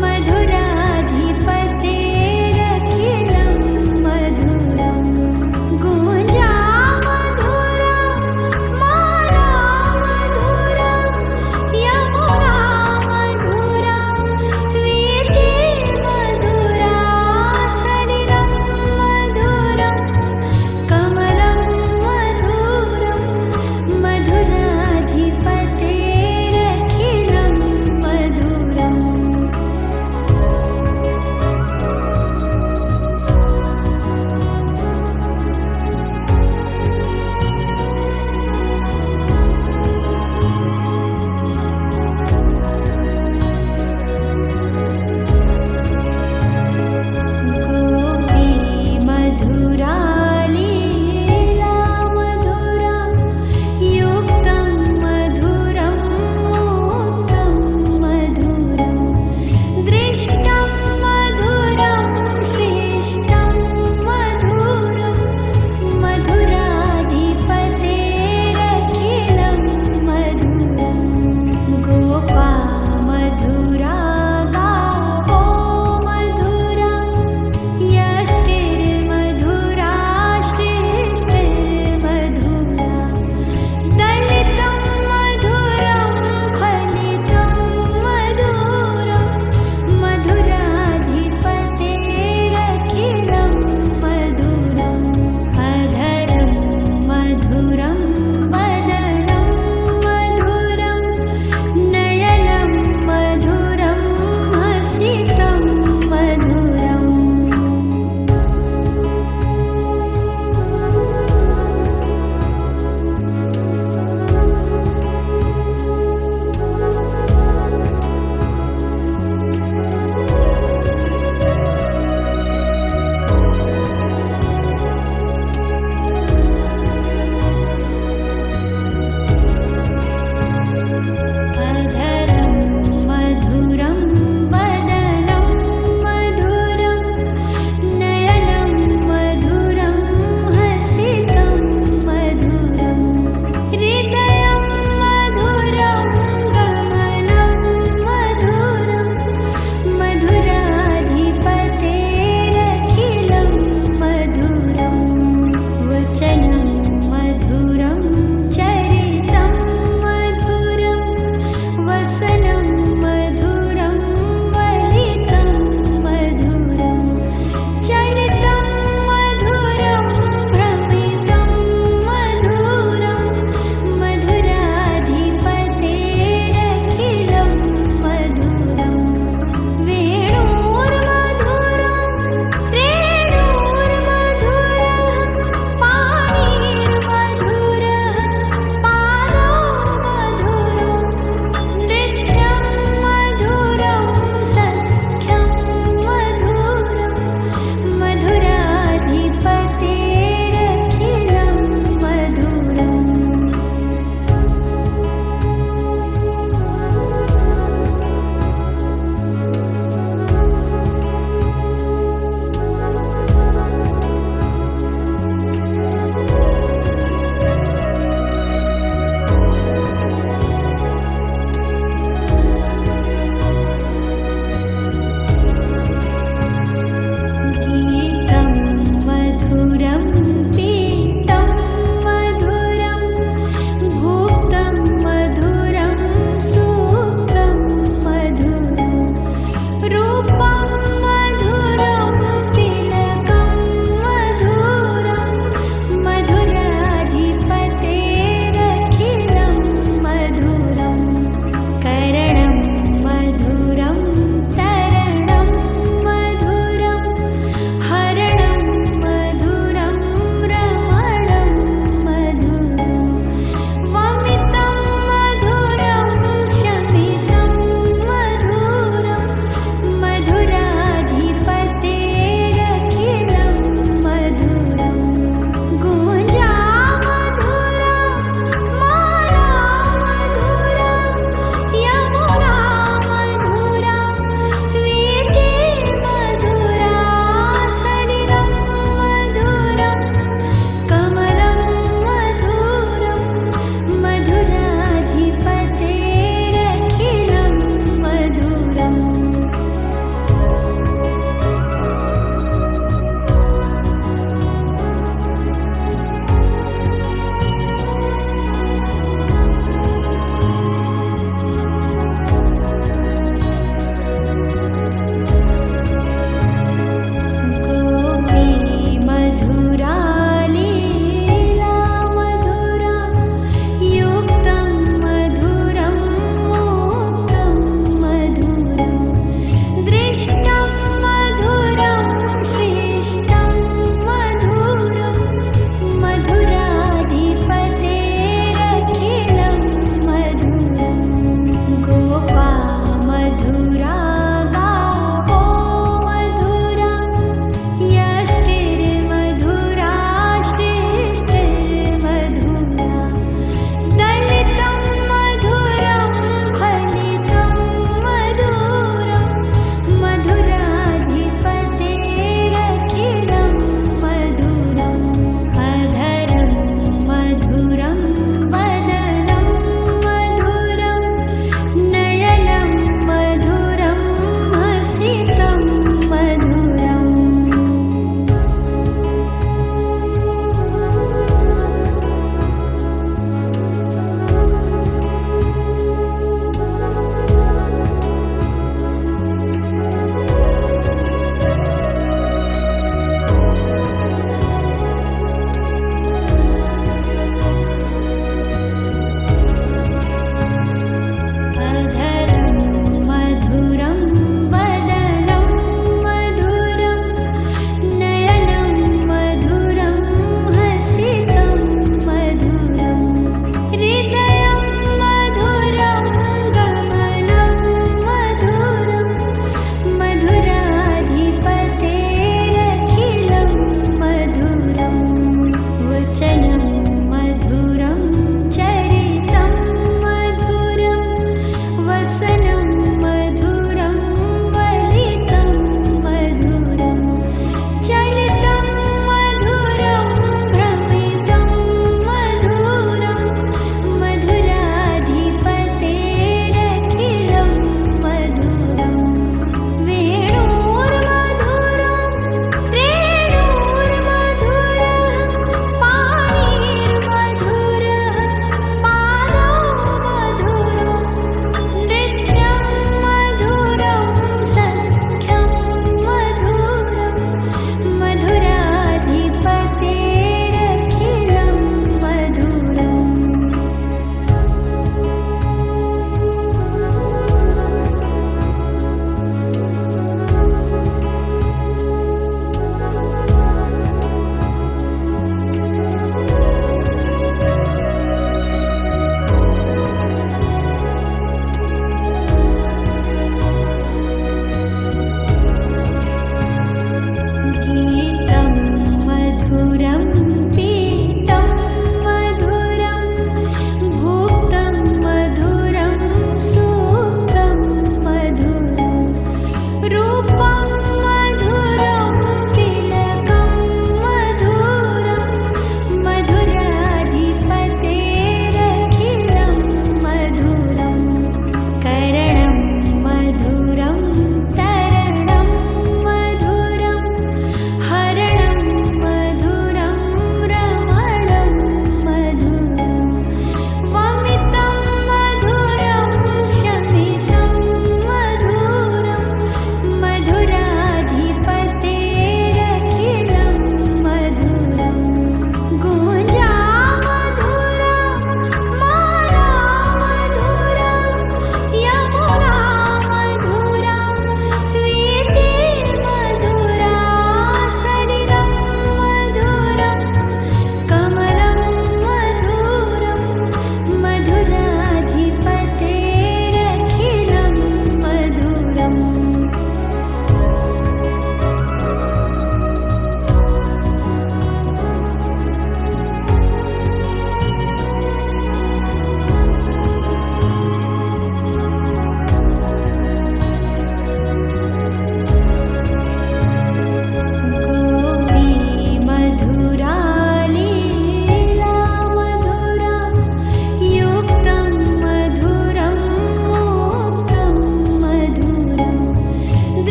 मधुरा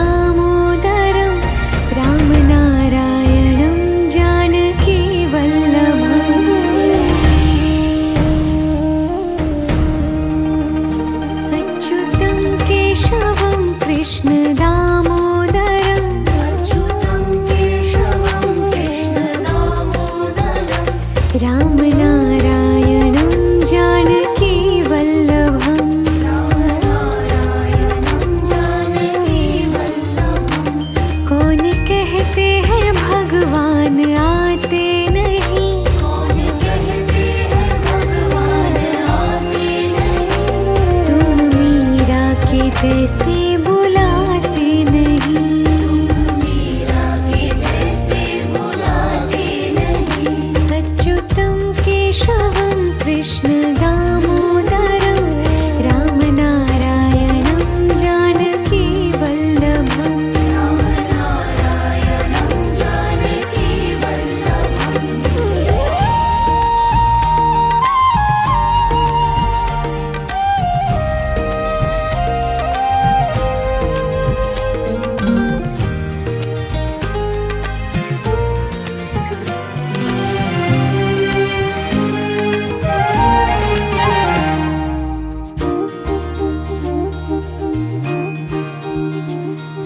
कृष्णदामोदरं रामनारायणं जानकीवल्लभम् अच्युतं केशवं कृष्णदामोदरं रामनारायणं जानकीवल्लभम् कौन कहते हैं भगवान आते नहीं, तुम मीरा के जैसे बुलाते नहीं, अच्युतं केशवं कृष्णदामोदरं रामनारायणं जानकीवल्लभम्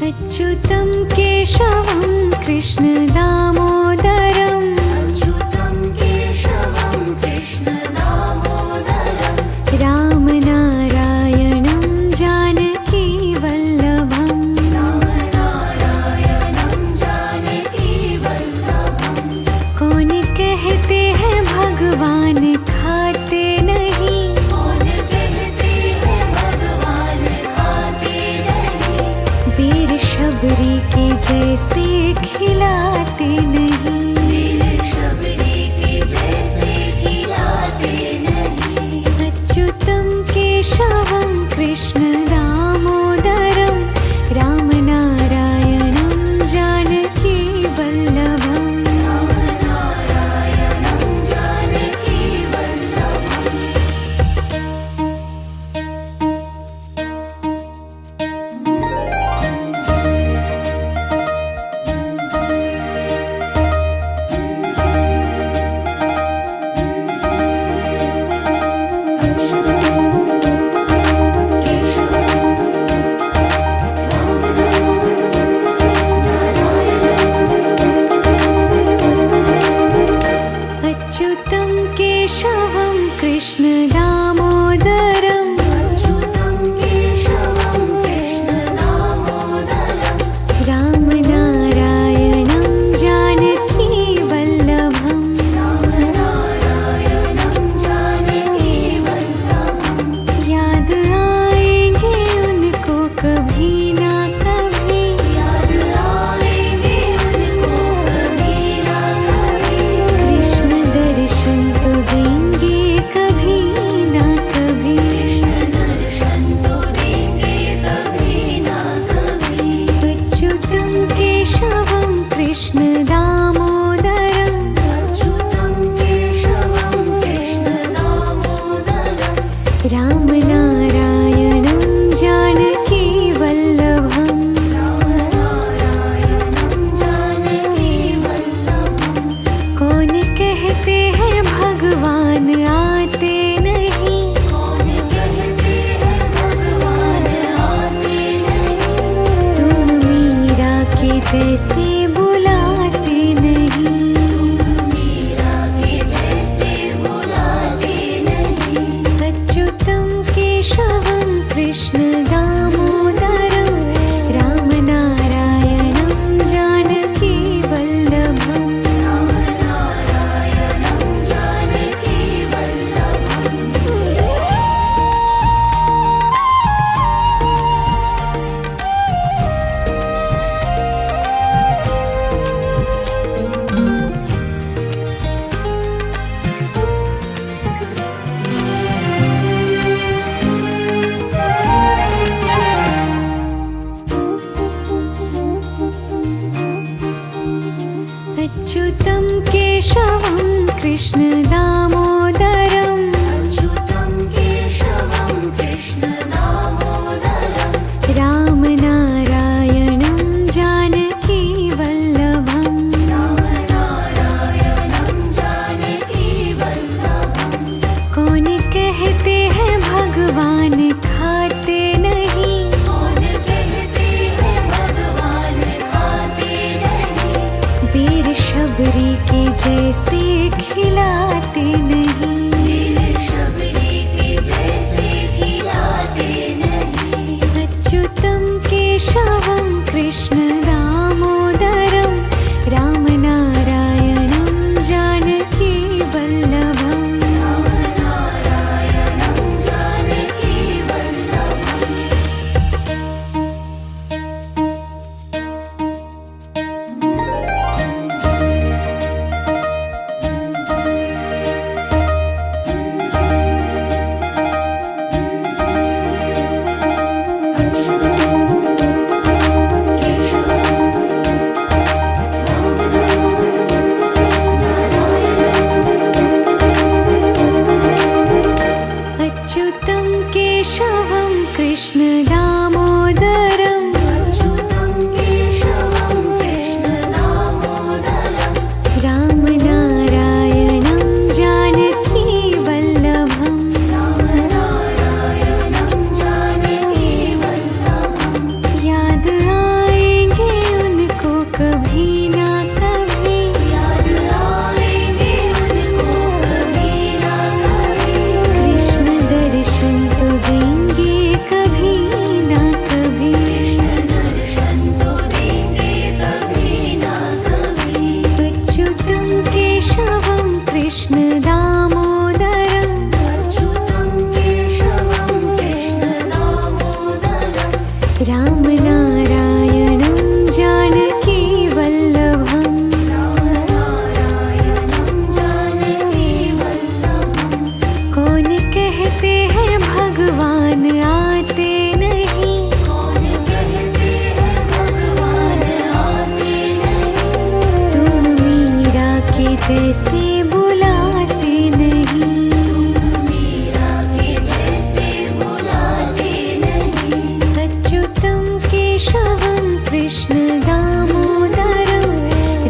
अच्युतं केशवं कृष्णदामोदरं रामनारायणं जानकीवल्लभम् कौन कहते हैं भगवान खाते नहीं, वीर शबरी के जैसे खिलाते नहीं, अच्युतं केशवं कृष्णदामोदरं रामनारायणं जानकीवल्लभम् कृष्ण दामोदरम् अच्युतं केशवं कृष्ण दामोदरम् राम नारायणं जानकी वल्लभम् रामनारायणं जानकी वल्लभम् कौन कहते हैं भगवान आते नहीं कौन कहते हैं भगवान आते नहीं तुम मीरा के जैसे बुलाते नहीं मीरा के जैसे बुलाते नहीं अच्युतं केशवं कृष्ण दामोदरं राम नारायणं जानकी वल्लभम् रामनारायणं जानकी वल्लभम् अच्युतं केशवं कृष्ण दामोदरम् अच्युतं केशवं कृष्ण दामोदरम् राम नारायणं जानकी वल्लभम् रामनारायणं जानकी वल्लभम् कौन कहते हैं भगवान खाते नहीं कौन कहते हैं भगवान खाते नहीं वीर शबरी के जैसे खिलाते नहीं वीर शबरी के जैसे खिलाते नहीं अच्युतं केशवं कृष्ण दामोदरं राम नारायणं जानकी वल्लभम् रामनारायणं जानकी वल्लभम् अच्युतं केशवं कृष्ण दामोदरम् अच्युतं केशवं कृष्ण दामोदरम् राम नारायणं जानकी वल्लभम् रामनारायणं जानकी वल्लभम् याद आएंगे उनको कभी ना कभी याद आएंगे उनको कभी ना कभी कृष्ण दर्शन तो देंगे कभी ना कभी कृष्ण दर्शन तो देंगे कभी ना कभी अच्युतं केशवं कृष्ण दामोदरम् अच्युतं केशवं कृष्ण दामोदरम् राम नारायणं जानकी वल्लभम् रामनारायणं जानकी वल्लभम् कौन कहते हैं भगवान आते नहीं कौन कहते हैं भगवान आते नहीं तुम मीरा के जैसे बुलाते नहीं मीरा के जैसे बुलाते नहीं अच्युतं केशवं कृष्ण दामोदरं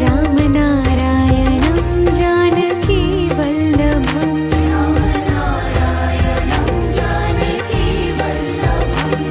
राम नारायणं जानकी वल्लभम् रामनारायणं जानकी वल्लभम्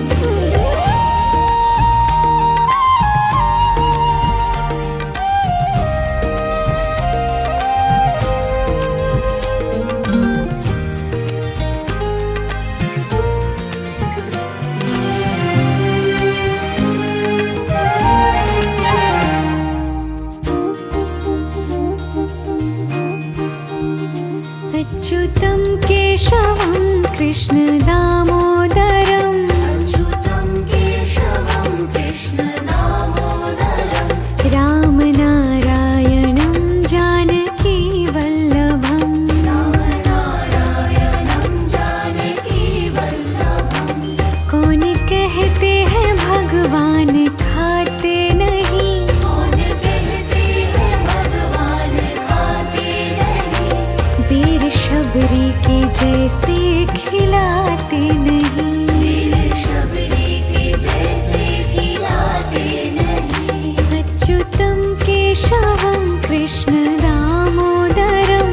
अच्युतं केशवं कृष्ण दामोदरम् अच्युतं केशवं कृष्ण दामोदरम् राम नारायणं जानकी वल्लभम् रामनारायणं जानकी वल्लभम् कौन कहते हैं भगवान खाते नहीं कौन कहते कृष्ण दामोदरं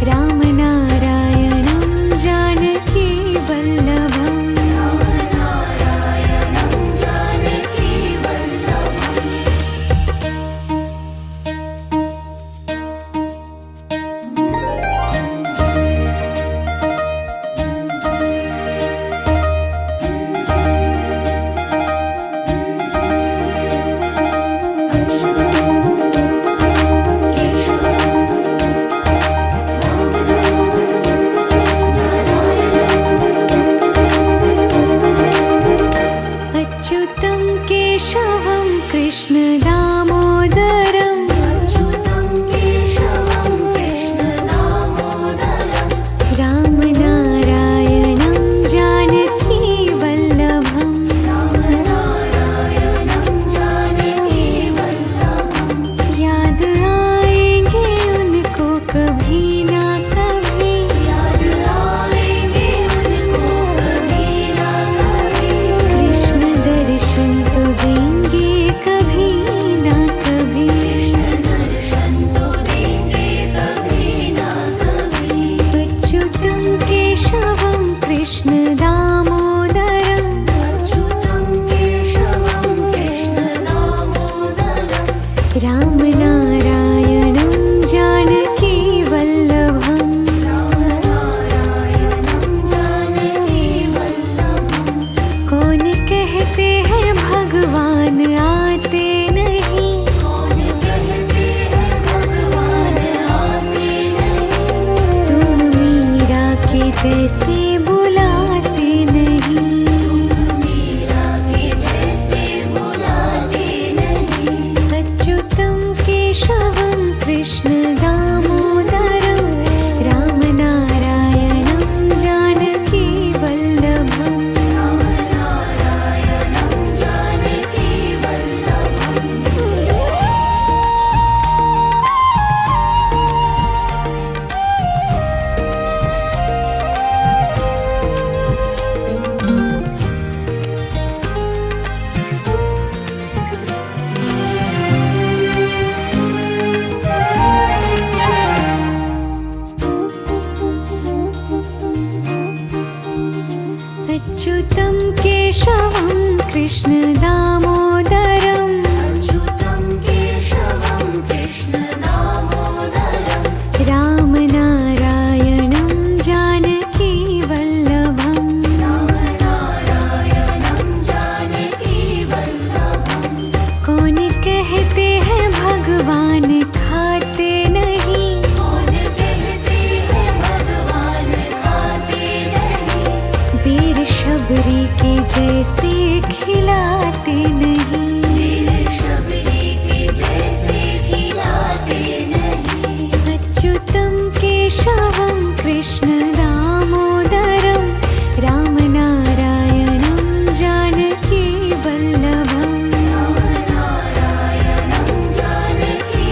रामनारायणं जानकी वल्लभम् रामनारायणं जानकी वल्लभम् अच्युतं केशवं कृष्ण दामोदरं अच्युतं केशवं कृष्ण दामोदरं रामनारायणं जानकी वल्लभम् रामनारायणं जानकी वल्लभम् याद आएंगे उनको कभी ना कभी याद आएंगे उनको कभी ना कभी कृष्ण दर्शन तो देंगे कभी ना कभी कृष्ण दर्शन तो देंगे कभी ना कभी अच्युतं केशवं कृष्ण दामोदरं अच्युतं केशवं कृष्ण दामोदरं रामनारायणं जानकी वल्लभम् रामनारायणं जानकी वल्लभम् कौन कहते हैं भगवान आते नहीं कौन कहते हैं भगवान आते नहीं तुम मीरा के जैसे बुलाते नहीं मीरा के जैसे बुलाते नहीं अच्युतं केशवं कृष्ण दामोदरं रामनारायणं जानकी वल्लभम् रामनारायणं जानकी वल्लभम् अच्युतं केशवं कृष्ण दामोदरं अच्युतं केशवं कृष्ण दामोदरं रामनारायणं जानकी वल्लभम् रामनारायणं जानकी वल्लभम् कौन कहते हैं भगवान खाते नहीं कौन कहते हैं भगवान खाते नहीं वीर शबरी के जैसे खिलाते नहीं वीर शबरी के जैसे खिलाते नहीं अच्युतं केशवं कृष्ण दामोदरं रामनारायणं जानकी वल्लभम् रामनारायणं जानकी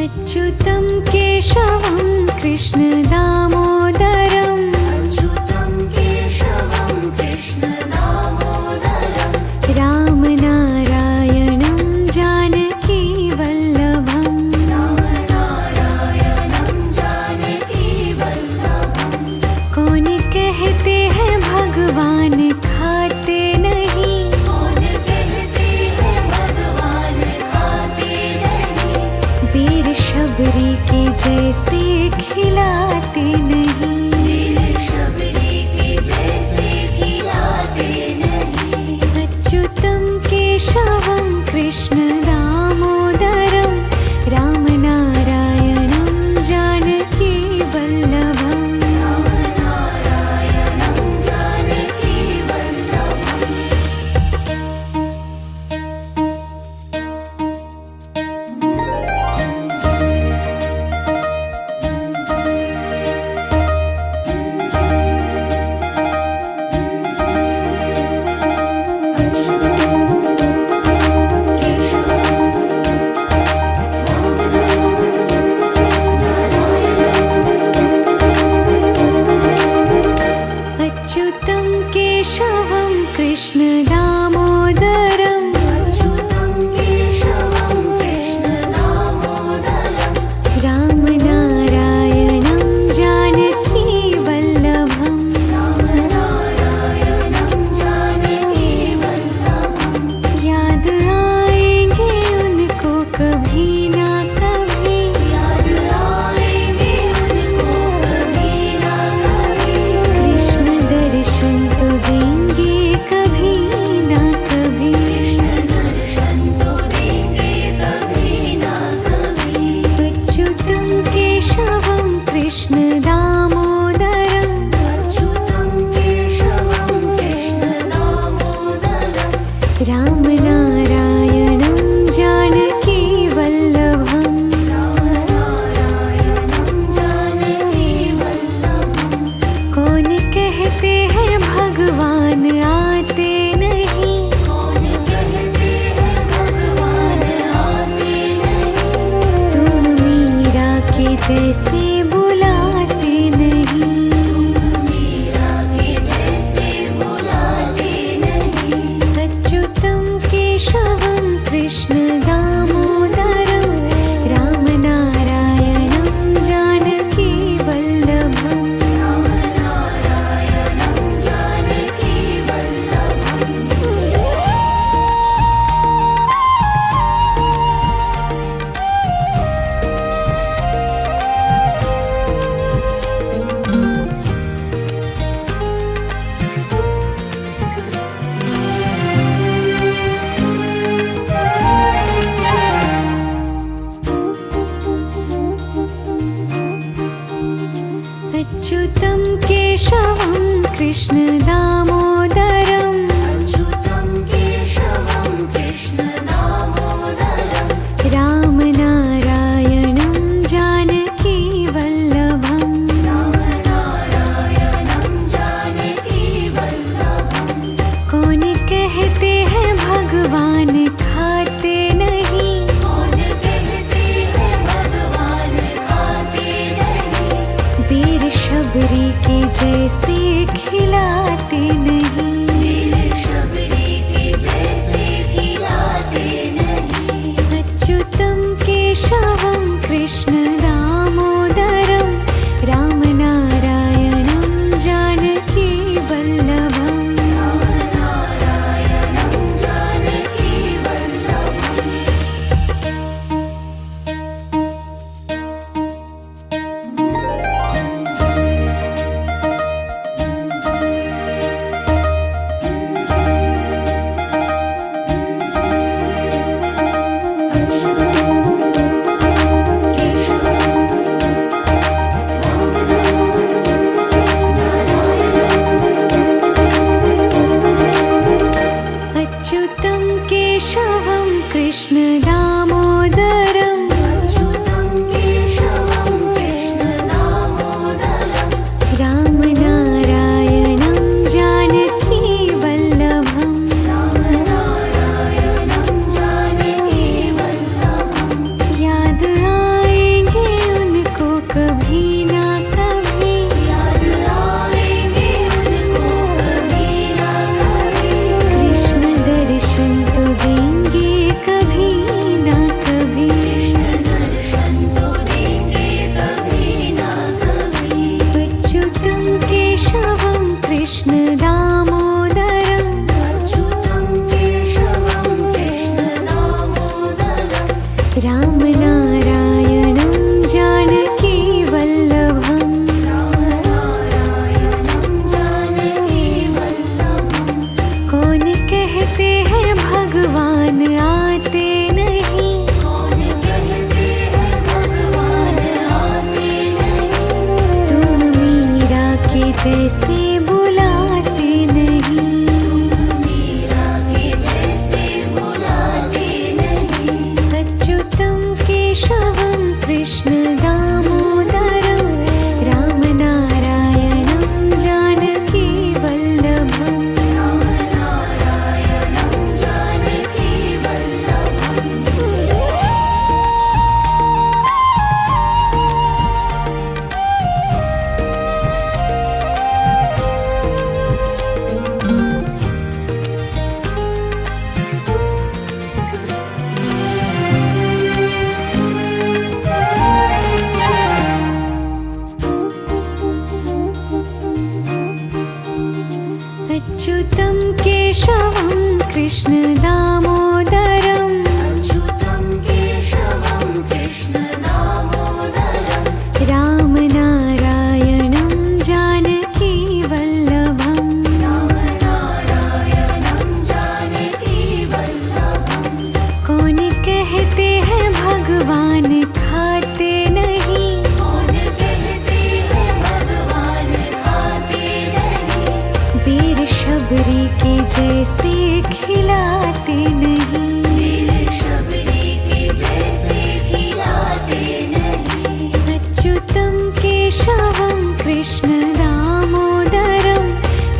अच्युतं केशवं कृष्ण दामोदरम् अच्युतं केशवं कृष्ण दामोदरं रामनारायणं जानकी वल्लभम् रामनारायणं जानकी वल्लभं कौन कहते हैं भगवान खाते नहीं कौन कहते हैं भगवान खाते नहीं वीर शबरी के जैसे खिलाते नहीं वीर शबरी के जैसे खिलाते नहीं अच्युतं केशवं कृष्ण दामोदरं रामनारायणं जानकी वल्लभम् रामनारायणं जानकी वल्लभम् अच्युतं केशवं कृष्ण दामोदरम् अच्युतं केशवं कृष्ण दामोदरं रामनारायणं जानकी वल्लभम् रामनारायणं जानकी वल्लभं याद आएंगे उनको कभी ना कभी याद आएंगे उनको कभी ना कभी कृष्ण दर्शन तो देंगे कभी ना कभी कृष्ण दर्शन तो देंगे कभी ना कभी अच्युतं केशवं कृष्ण दामोदरम् अच्युतं केशवं कृष्ण दामोदरं रामनारायणं जानकी वल्लभम् रामनारायणं जानकी वल्लभं कौन कहते हैं भगवान आते नहीं कौन कहते हैं भगवान आते नहीं तुम मीरा के जैसे बुलाते नहीं मीरा के जैसे बुलाते नहीं अच्युतं केशवं कृष्ण दामोदरं रामनारायणं जानकी वल्लभम् रामनारायणं जानकी वल्लभम् अच्युतं केशवं कृष्ण दामोदरम् अच्युतं केशवं कृष्ण दामोदरं रामनारायणं जानकी वल्लभम् रामनारायणं जानकी वल्लभं कौन कहते हैं भगवान खाते नहीं कौन कहते हैं भगवान खाते नहीं वीर शबरी के जैसे खिलाते नहीं वीर शबरी के जैसे खिलाते नहीं अच्युतं केशवं कृष्ण दामोदरं रामनारायणं जानकी वल्लभम् रामनारायणं जानकी वल्लभम् केशवं जैसे बुलाते नहीं। मीरा के जैसे बुलाते नहीं। अच्युतं केशवं कृष्ण दामोदरं रामनारायणं जानकी वल्लभम्। रामनारायणं जानकी वल्लभम्। अच्युतं केशवं कृष्ण दामोदरं अच्युतं केशवं कृष्ण दामोदरं। रामनारायणं जानकी वल्लभम्। रामनारायणं जानकी वल्लभम्। कौन कहते हैं भगवान खाते नहीं। कौन कहते हैं भगवान खाते नहीं। वीर शबरी के जैसे खिलाते नहीं। वीर शबरी के जैसे खिलाते नहीं। अच्युतं केशवं कृष्ण दामोदरं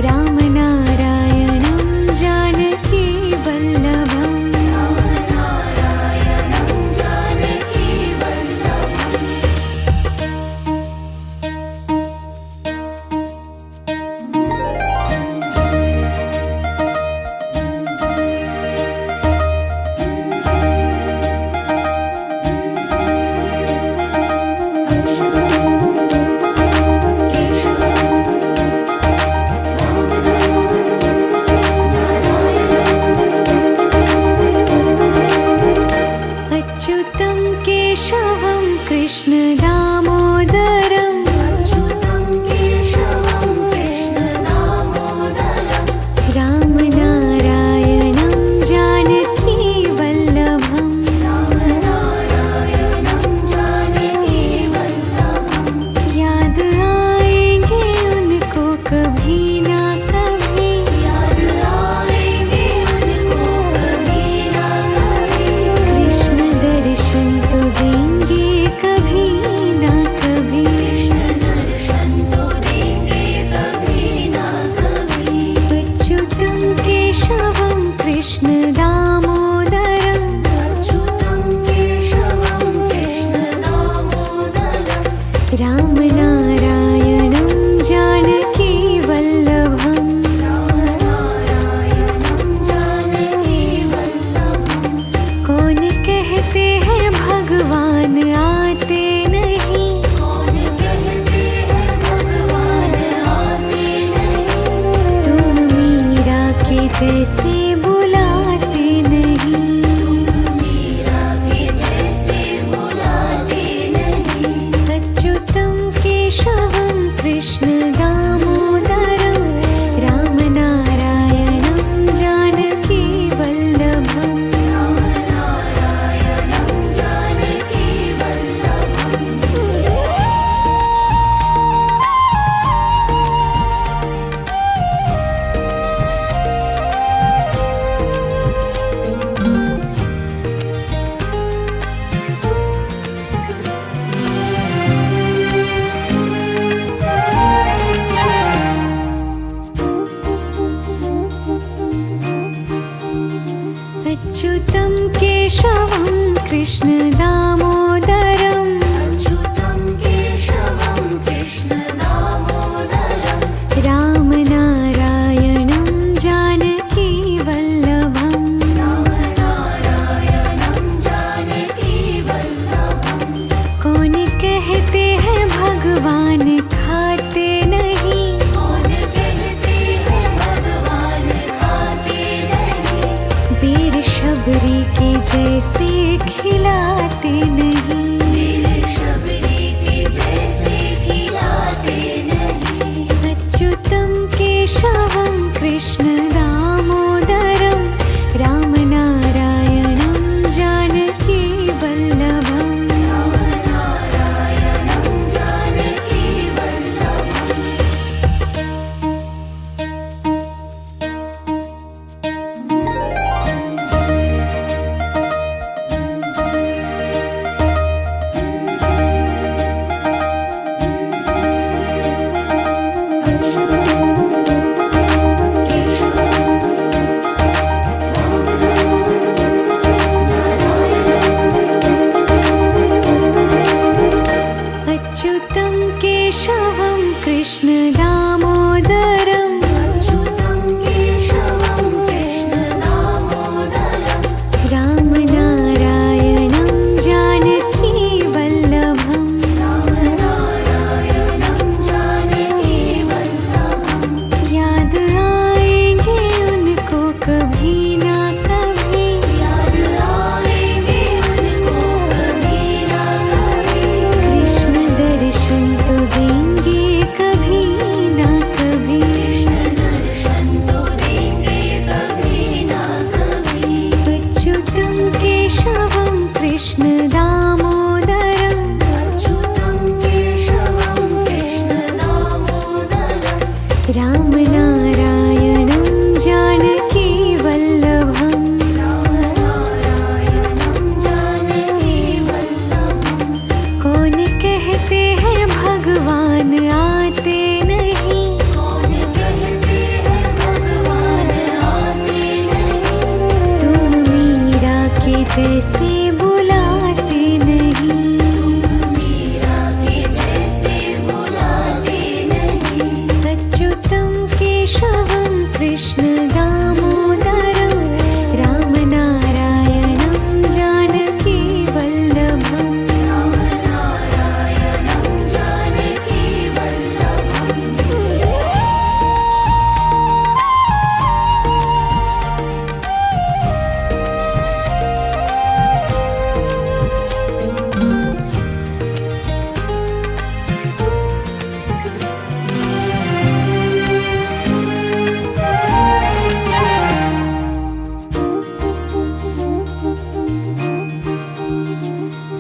रामनारायणं जानकी वल्लभम्। रामनारायणं जानकी वल्लभम्। अच्युतं केशवं कृष्ण दामोदरं अच्युतं केशवं कृष्ण दामोदरं। रामनारायणं जानकी वल्लभम्। रामनारायणं जानकी वल्लभम्। याद आएंगे उनको कभी ना कभी। याद आएंगे उनको कभी ना कभी। कृष्ण दर्शन तो देंगे कभी ना कभी। कृष्ण दर्शन तो देंगे कभी ना कभी। अच्युतं केशवं कृष्ण दामोदरं अच्युतं केशवं कृष्ण दामोदरं। रामनारायणं जानकी वल्लभम्। रामनारायणं जानकी वल्लभम्। कौन कहते हैं भगवान आते नहीं। कौन कहते हैं भगवान आते नहीं। तुम मीरा के जैसे बुलाते नहीं। मीरा के जैसे बुलाते नहीं। अच्युतं केशवं कृष्ण दामोदरं रामनारायणं जानकी वल्लभम्। रामनारायणं जानकी वल्लभम्। अच्युतं केशवं कृष्ण दामोदरं अच्युतं केशवं कृष्ण दामोदरं। रामनारायणं जानकी वल्लभम्। रामनारायणं जानकी वल्लभम्। कौन कहते हैं भगवान खाते नहीं। कौन कहते हैं भगवान खाते नहीं। वीर शबरी के जैसे खिलाते नहीं। वीर शबरी के जैसे खिलाते नहीं। अच्युतं केशवं कृष्ण दामोदरं रामनारायणं जानकी वल्लभम्। रामनारायणं जानकी वल्लभम्। कहते हैं भगवान आते नहीं, कौन कहते हैं भगवान आते नहीं, तुम मीरा के जैसे बुलाते नहीं। मीरा के जैसे बुलाते नहीं, अच्युतं केशवं कृष्ण दामोदरं रामनारायणं जानकी वल्लभम्। राम नारायणं जानकी वल्लभम्।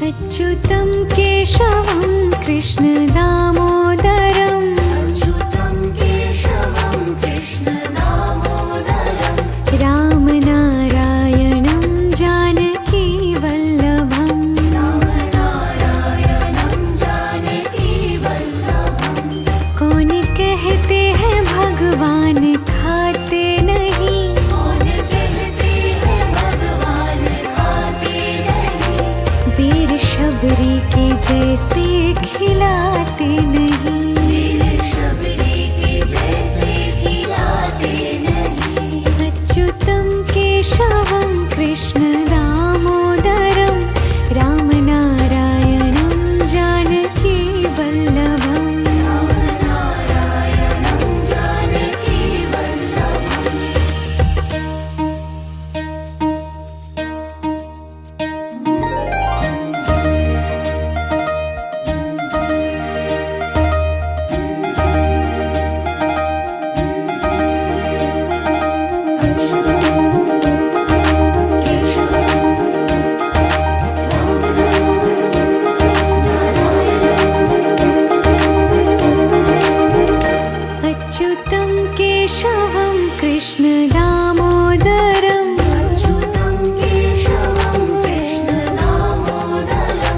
अच्युतं केशवं कृष्ण दामोदरं अच्युतं केशवं कृष्ण दामोदरं रामनारायणं जानकी वल्लभम्। राम नारायणं जानकी वल्लभम्। कौन कहते हैं भगवान खाते नहीं, कौन कहते हैं भगवान खाते नहीं, वीर शबरी के जैसे खिलाते नहीं। वीर शबरी के जैसे खिलाते नहीं। अच्युतं केशवं कृष्ण दामोदरं रामनारायणं जानकी वल्लभम्। राम नारायणं जानकी वल्लभम्। अच्युतं केशवं कृष्ण दामोदरं अच्युतं केशवं कृष्ण दामोदरं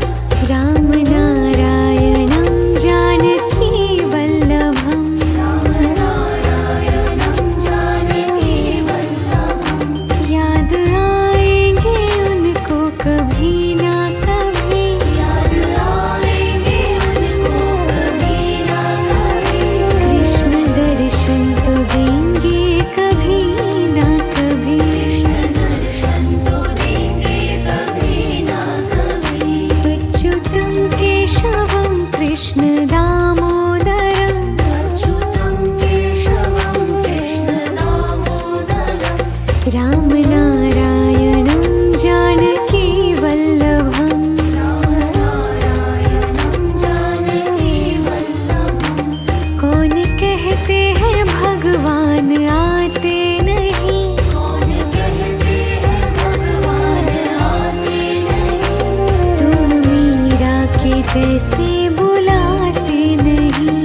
रामनारायणं जानकी वल्लभम्। राम नारायणं जानकी वल्लभम्। याद आएंगे उनको कभी ना कभी, याद आएंगे उनको कभी ना कभी, कृष्ण दर्शन तो देंगे कभी ना कभी। कृष्ण दर्शन तो देंगे कभी ना कभी। अच्युतं केशवं कृष्ण दामोदरं अच्युतं केशवं कृष्ण दामोदरं रामनारायणं जानकी वल्लभम्। राम नारायणं जानकी वल्लभम्। कौन कहते हैं भगवान आते नहीं, कौन कहते हैं भगवान आते नहीं, तुम मीरा के जैसे बुलाते नहीं।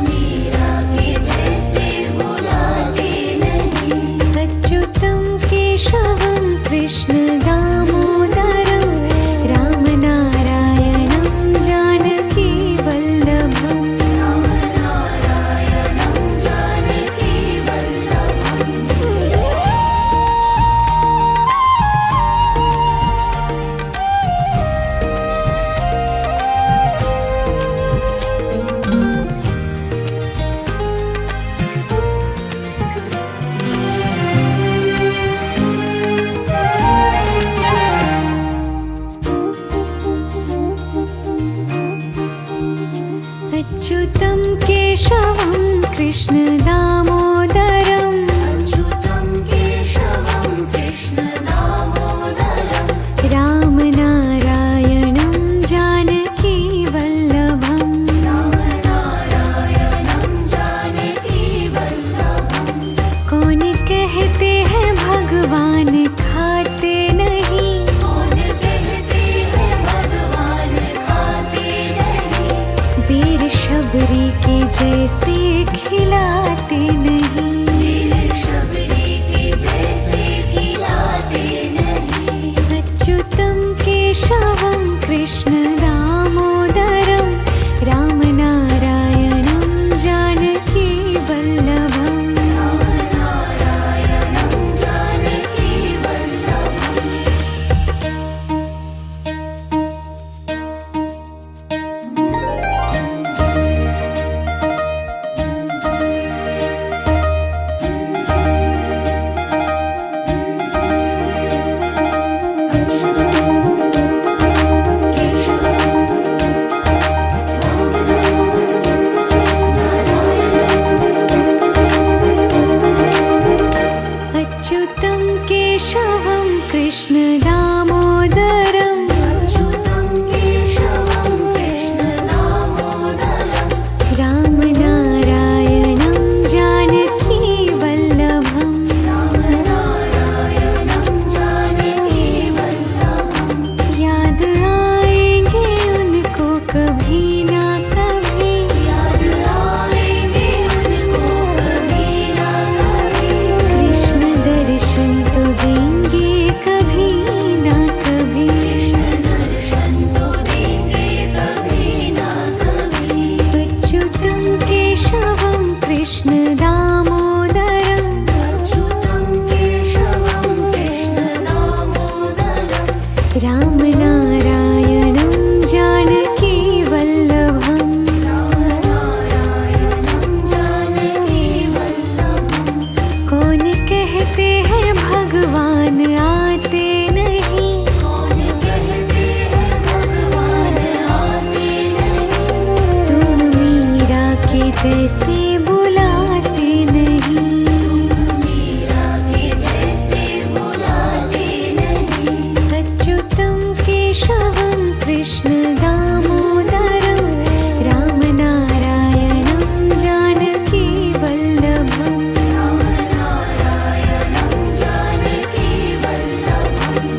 मीरा के जैसे बुलाते नहीं। अच्युतं केशवं कृष्ण दामोदरं रामनारायणं जानकी वल्लभम्। राम नारायणं जानकी वल्लभम्। अच्युतं केशवं कृष्ण दामोदरं अच्युतं केशवं कृष्ण दामोदरं रामनारायणं जानकी वल्लभम्। राम नारायणं जानकी वल्लभम्। कौन कहते हैं भगवान खाते नहीं, कौन कहते हैं भगवान खाते नहीं, वीर शबरी के जैसे खिलाते नहीं। वीर शबरी के जैसे खिलाते नहीं। अच्युतं केशवं कृष्ण दामोदरं कृष्ण दामोदरम् अच्युतं केशवं कृष्ण दामोदरम् रामनारायणं जानकी वल्लभम् रामनारायणं जानकी वल्लभम् कौन कहते हैं भगवान आते नहीं कौन कहते हैं भगवान आते नहीं तुम मीरा के जैसे बुलाते नहीं मीरा के जैसे बुलाते नहीं अच्युतं केशवं कृष्ण दामोदरं रामनारायणं जानकी वल्लभम् रामनारायणं जानकी वल्लभम्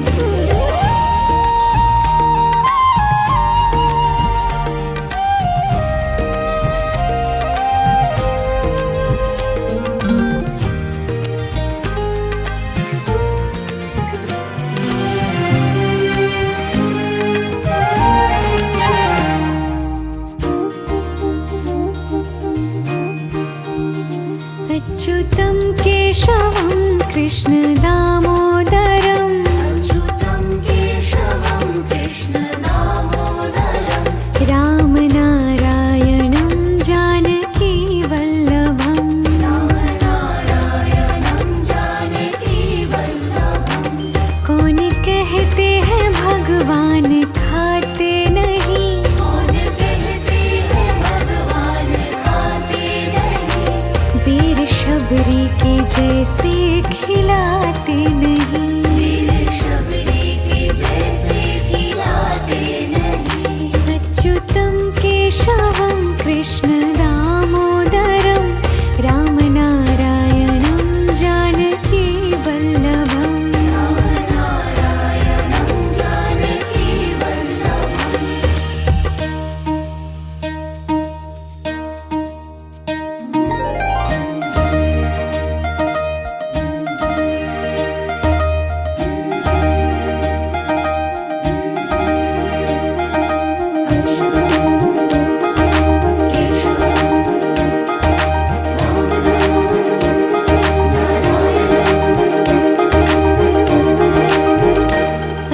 अच्युतं केशवं कृष्ण दामोदरम् अच्युतं केशवं कृष्ण दामोदरम् रामनारायणं जानकी वल्लभम् रामनारायणं जानकी वल्लभम् कौन कहते हैं भगवान खाते नहीं कौन कहते हैं भगवान खाते नहीं वीर शबरी के जैसे खिलाते नहीं वीर शबरी के जैसे खिलाते नहीं अच्युतं केशवं कृष्ण दामोदरं रामनारायणं जानकी वल्लभम् रामनारायणं जानकी वल्लभम्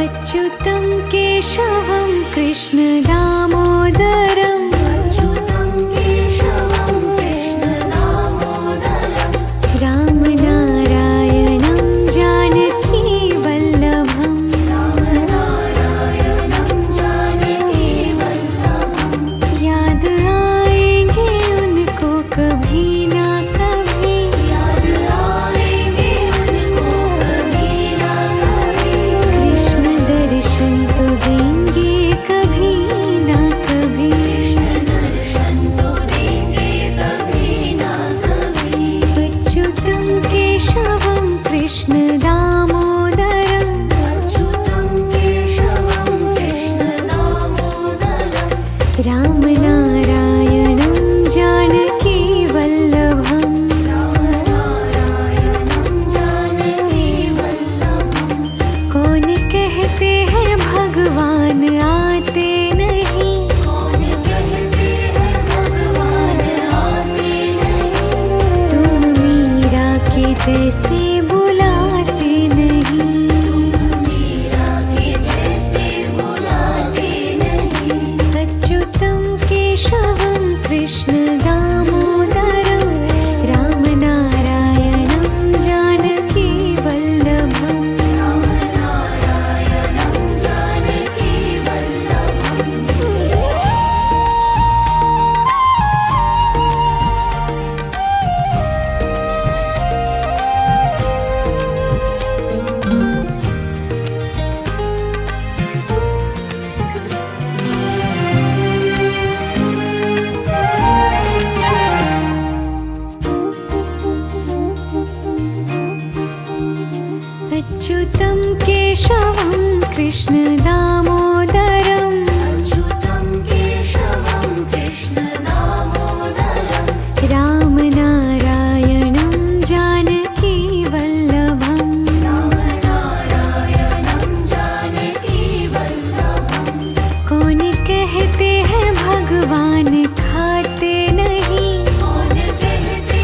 अच्युतं केशवं कृष्ण दामोदरम् अच्युतं केशवं कृष्ण दामोदरम् रामनारायणं जानकी वल्लभम् रामनारायणं जानकी वल्लभम् याद आएंगे उनको कभी ना कभी याद आएंगे उनको कभी ना कभी कृष्ण दर्शन तो देंगे कभी ना कभी कृष्ण दर्शन तो देंगे कभी ना कभी अच्युतं केशवं कृष्ण दामोदरम् अच्युतं केशवं कृष्ण दामोदरम् रामनारायणं जानकी वल्लभम् रामनारायणं जानकी वल्लभम् कौन कहते हैं भगवान आते नहीं कौन कहते हैं भगवान आते नहीं तुम मीरा के जैसे बुलाते नहीं मीरा के जैसे बुलाते नहीं अच्युतं केशवं कृष्ण दामोदरं रामनारायणं जानकी वल्लभम् रामनारायणं जानकी वल्लभम् अच्युतं केशवं कृष्ण दामोदरम् अच्युतं केशवं कृष्ण दामोदरम् रामनारायणं जानकी वल्लभम् रामनारायणं जानकी वल्लभम् कौन कहते हैं भगवान खाते नहीं कौन कहते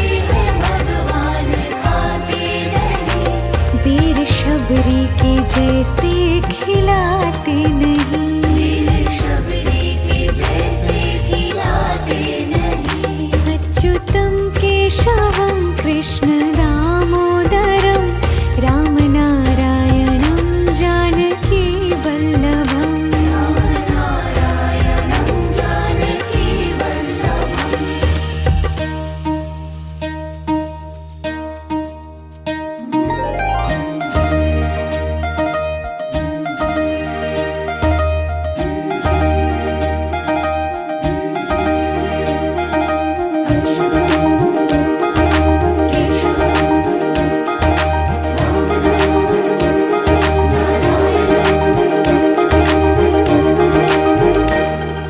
केशवं कृष्ण दामोदरं रामनारायणं जानकी वल्लभम् नारायणं जानकी वल्लभम्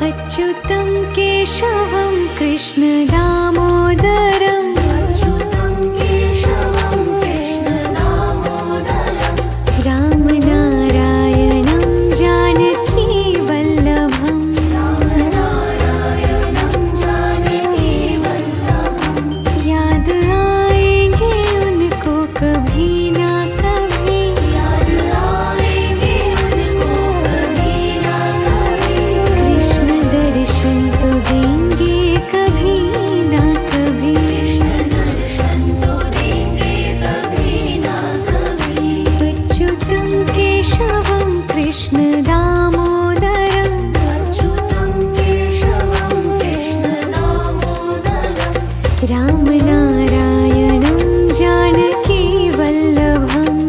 अच्युतं केशवं कृष्ण दामोदरं अच्युतं केशवं कृष्ण दामोदरं रामनारायणं जानकी वल्लभम् नारायणं जानकी वल्लभम् याद आएंगे उनको कभी ना कभी याद आएंगे उनको कभी ना कभी कृष्ण दर्शन तो देंगे कभी ना कभी कृष्ण दर्शन तो देंगे कभी ना कभी अच्युतं केशवं कृष्ण दामोदरं अच्युतं केशवं कृष्ण दामोदरं रामनारायणं जानकी वल्लभम्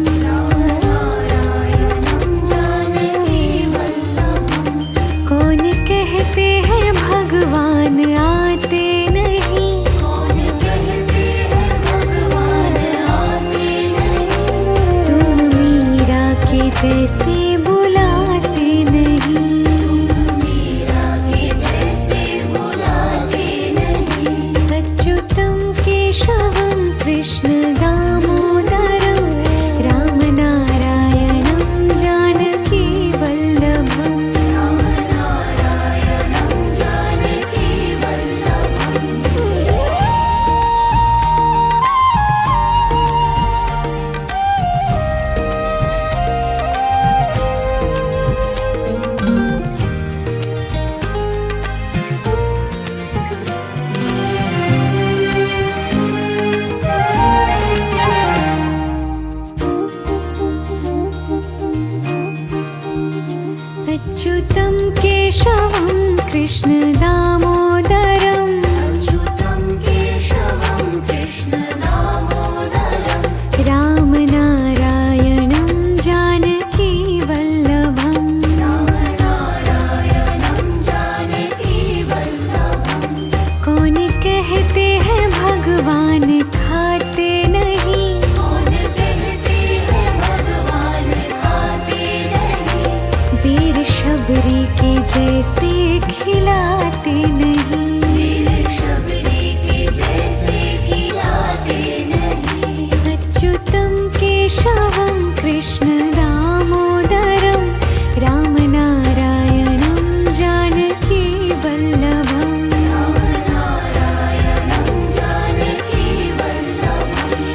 नारायणं जानकी वल्लभम् कौन कहते हैं भगवान आते नहीं कौन कहते हैं भगवान आते नहीं तुम मीरा के जैसे बुलाते नहीं मीरा के जैसे बुलाते नहीं अच्युतं केशवं कृष्ण दामोदरं रामनारायणं जानकी वल्लभम् नारायणं जानकी वल्लभम् अच्युतं केशवं कृष्ण दामोदरं अच्युतं केशवं कृष्ण दामोदरं रामनारायणं जानकी वल्लभम् नारायणं जानकी वल्लभम् कौन कहते हैं भगवान खाते नहीं कौन कहते हैं भगवान खाते नहीं वीर शबरी के जैसे खिलाते नहीं वीर शबरी के जैसे खिलाते नहीं अच्युतं केशवं कृष्ण दामोदरं रामनारायणं जानकी वल्लभम् नारायणं जानकी वल्लभम्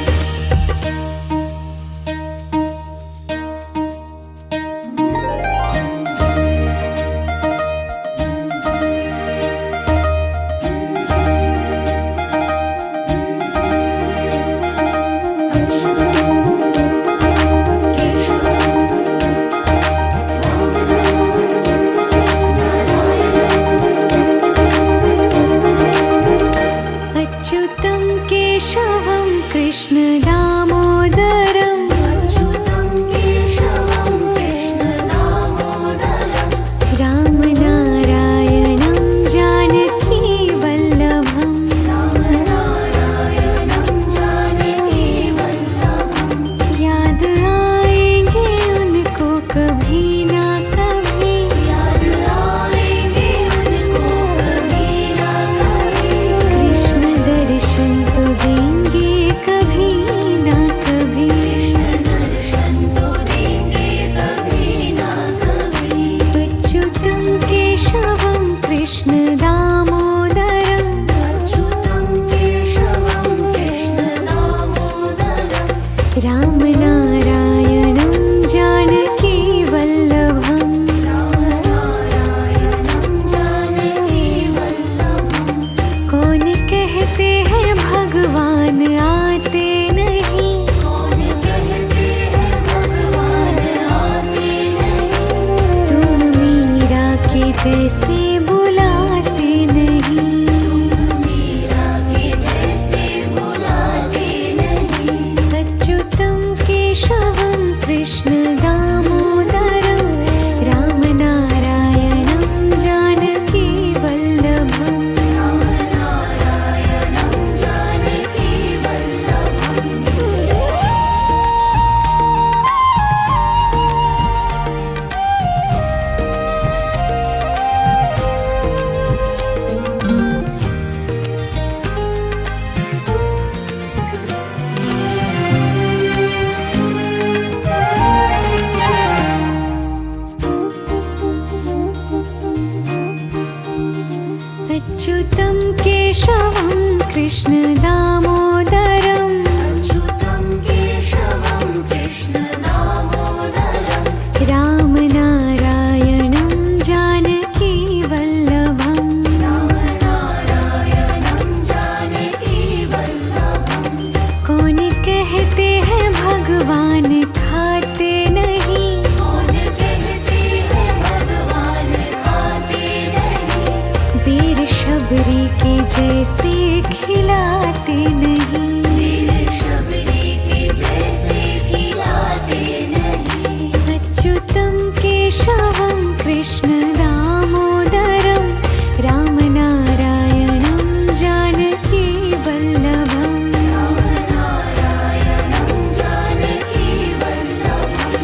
अच्युतं केशवं कृष्ण दामोदरं अच्युतं केशवं कृष्ण दामोदरं रामनारायणं जानकी वल्लभम् नारायणं जानकी वल्लभम् याद आएंगे उनको कभी ना कभी याद आएंगे उनको कभी ना कभी कृष्ण दर्शन तो देंगे कभी ना कभी कृष्ण दर्शन तो देंगे कभी ना कभी अच्युतं केशवं कृष्ण दामोदरं अच्युतं केशवं कृष्ण दामोदरं रामनारायणं जानकी वल्लभम् नारायणं जानकी वल्लभम् कौन कहते हैं भगवान आते नहीं। कौन कहते हैं भगवान आते नहीं। तुम मीरा के जैसे बुलाते नहीं। मीरा के जैसे बुलाते नहीं। अच्युतं केशवं कृष्ण दामोदरं रामनारायणं जानकी वल्लभम्। रामनारायणं जानकी वल्लभम्। अच्युतं केशवं कृष्ण दामोदरं अच्युतं केशवं कृष्ण दामोदरम्। रामनारायणं जानकी वल्लभम्। रामनारायणं जानकी वल्लभम्। कौन कहते हैं भगवान खाते नहीं। कौन कहते हैं भगवान खाते नहीं। वीर शबरी के जैसे खिलाते नहीं। वीर शबरी के जैसे खिलाते नहीं। अच्युतं केशवं कृष्ण दामोदरं रामनारायणं जानकी वल्लभम्। रामनारायणं जानकी वल्लभम्।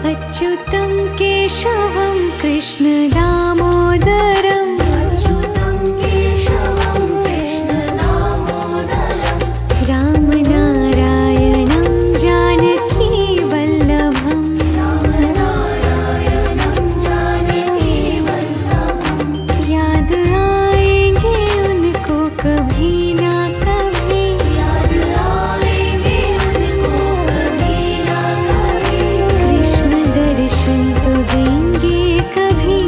अच्युतं केशवं कृष्ण दामोदरं अच्युतं केशवं कृष्ण दामोदरम्। रामनारायणं जानकी वल्लभम्। रामनारायणं जानकी वल्लभम्। याद आएंगे उनको कभी ना कभी। याद आएंगे उनको कभी ना कभी। कृष्ण दर्शन तो देंगे कभी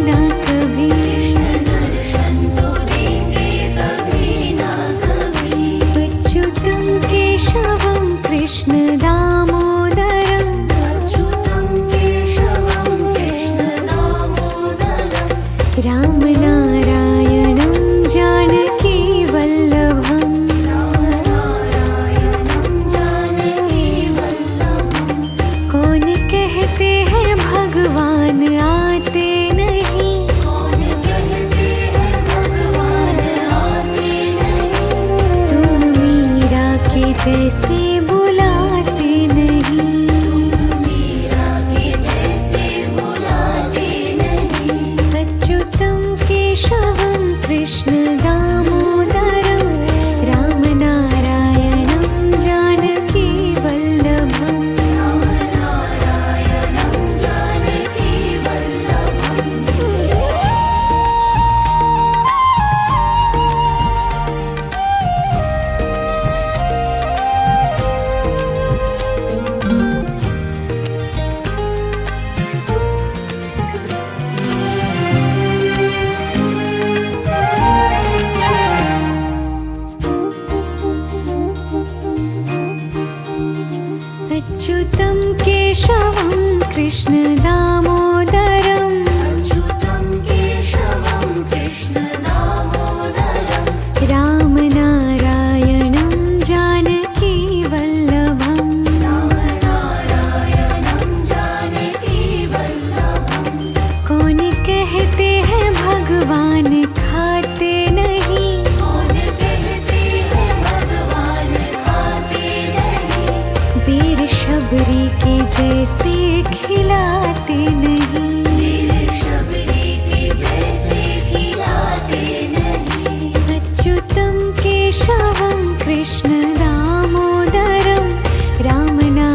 ना कभी। कृष्ण दर्शन तो देंगे कभी ना कभी। अच्युतं केशवं कृष्ण दामोदरं अच्युतं केशवं कृष्ण दामोदरम्। रामनारायणं जानकी वल्लभम्। रामनारायणं जानकी वल्लभम्। कौन कहते हैं भगवान आते नहीं। कौन कहते हैं भगवान आते नहीं। तुम मीरा के जैसे बुलाते नहीं। मीरा के जैसे बुलाते नहीं। अच्युतं केशवं कृष्ण दामोदरं रामनारायणं जानकी वल्लभम्। रामनारायणं जानकी वल्लभम्। अच्युतं केशवं कृष्ण दामोदरं अच्युतं केशवं कृष्ण दामोदरम्। रामनारायणं जानकी वल्लभम्। रामनारायणं जानकी वल्लभम्। कौन कहते हैं भगवान खाते नहीं। कौन कहते हैं भगवान खाते नहीं। वीर शबरी के जैसे खिलाते नहीं। वीर शबरी के जैसे खिलाते नहीं। अच्युतं केशवं कृष्ण दामोदरं रामनारायणं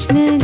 कृष्ण